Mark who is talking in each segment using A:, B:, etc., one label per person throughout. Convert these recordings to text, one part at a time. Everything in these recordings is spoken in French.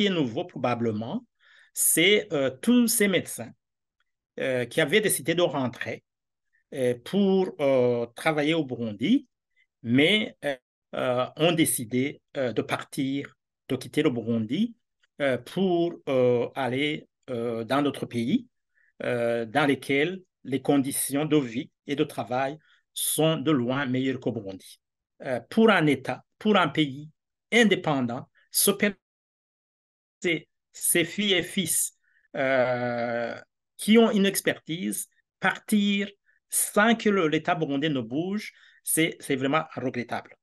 A: qui est nouveau probablement, c'est tous ces médecins qui avaient décidé de rentrer pour travailler au Burundi, mais ont décidé de partir, de quitter le Burundi pour aller dans d'autres pays dans lesquels les conditions de vie et de travail sont de loin meilleures qu'au Burundi. Pour un État, pour un pays indépendant, se permettre ses filles et fils euh, qui ont une expertise partir sans que l'État burundais ne bouge, c'est vraiment regrettable.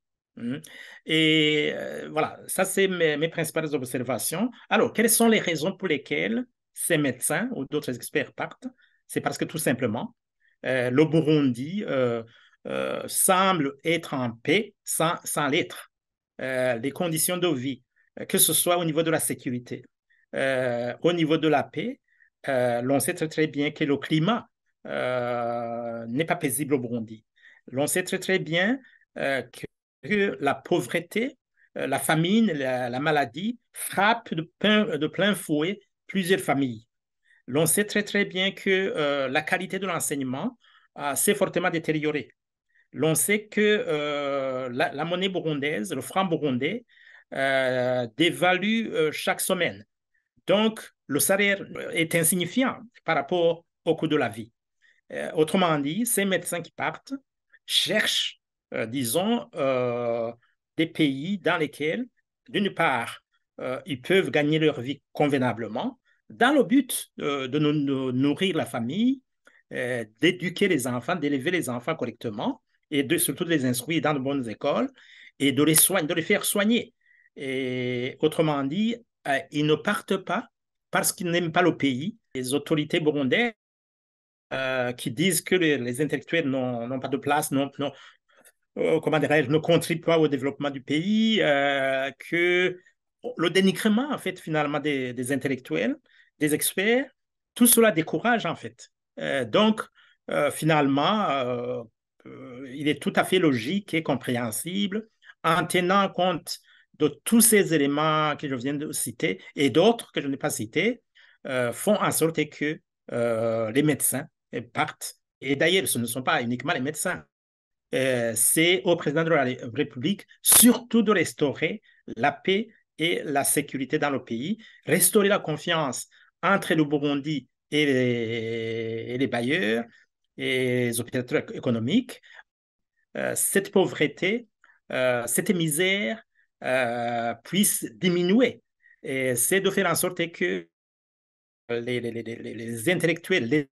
A: Et voilà, ça c'est mes principales observations. Alors, quelles sont les raisons pour lesquelles ces médecins ou d'autres experts partent? C'est parce que tout simplement, le Burundi semble être en paix sans l'être. Les conditions de vie, que ce soit au niveau de la sécurité, au niveau de la paix, l'on sait très, très bien que le climat n'est pas paisible au Burundi. L'on sait très, très bien que la pauvreté, la famine, la maladie frappent de plein fouet plusieurs familles. L'on sait très, très bien que la qualité de l'enseignement s'est fortement détériorée. L'on sait que la monnaie burundaise, le franc burundais, dévalue chaque semaine. Donc, le salaire est insignifiant par rapport au coût de la vie. Autrement dit, ces médecins qui partent cherchent, disons, des pays dans lesquels, d'une part, ils peuvent gagner leur vie convenablement, dans le but de nourrir la famille, d'éduquer les enfants, d'élever les enfants correctement, et surtout de les instruire dans de bonnes écoles, et de les soigner, de les faire soigner. Et autrement dit, ils ne partent pas parce qu'ils n'aiment pas le pays. Les autorités burundaises qui disent que les intellectuels n'ont pas de place, comment dirais-je, ne contribuent pas au développement du pays, que le dénigrement, en fait, finalement, des intellectuels, des experts, tout cela décourage, en fait. Donc, finalement, il est tout à fait logique et compréhensible, en tenant compte de tous ces éléments que je viens de citer et d'autres que je n'ai pas cités, font en sorte que les médecins partent. Et d'ailleurs, ce ne sont pas uniquement les médecins. C'est au président de la République surtout de restaurer la paix et la sécurité dans le pays, restaurer la confiance entre le Burundi et les bailleurs et les opérateurs économiques. Cette pauvreté, cette misère puisse diminuer. Et c'est de faire en sorte que les intellectuels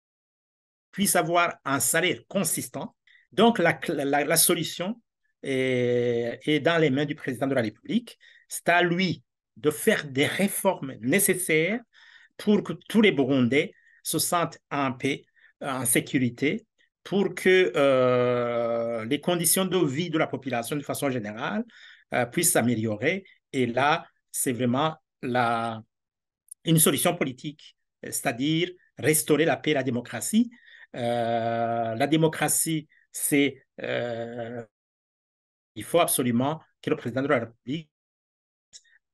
A: puissent avoir un salaire consistant. Donc, la solution est dans les mains du président de la République. C'est à lui de faire des réformes nécessaires pour que tous les Burundais se sentent en paix, en sécurité, pour que les conditions de vie de la population de façon générale puissent s'améliorer. Et là, c'est vraiment une solution politique, c'est-à-dire restaurer la paix et la démocratie. La démocratie, c'est il faut absolument que le président de la République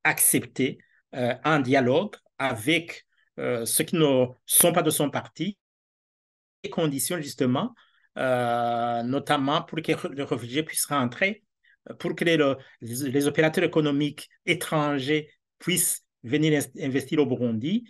A: accepte un dialogue avec ceux qui ne sont pas de son parti, les conditions justement, notamment pour que les réfugiés puissent rentrer, pour que les opérateurs économiques étrangers puissent venir investir au Burundi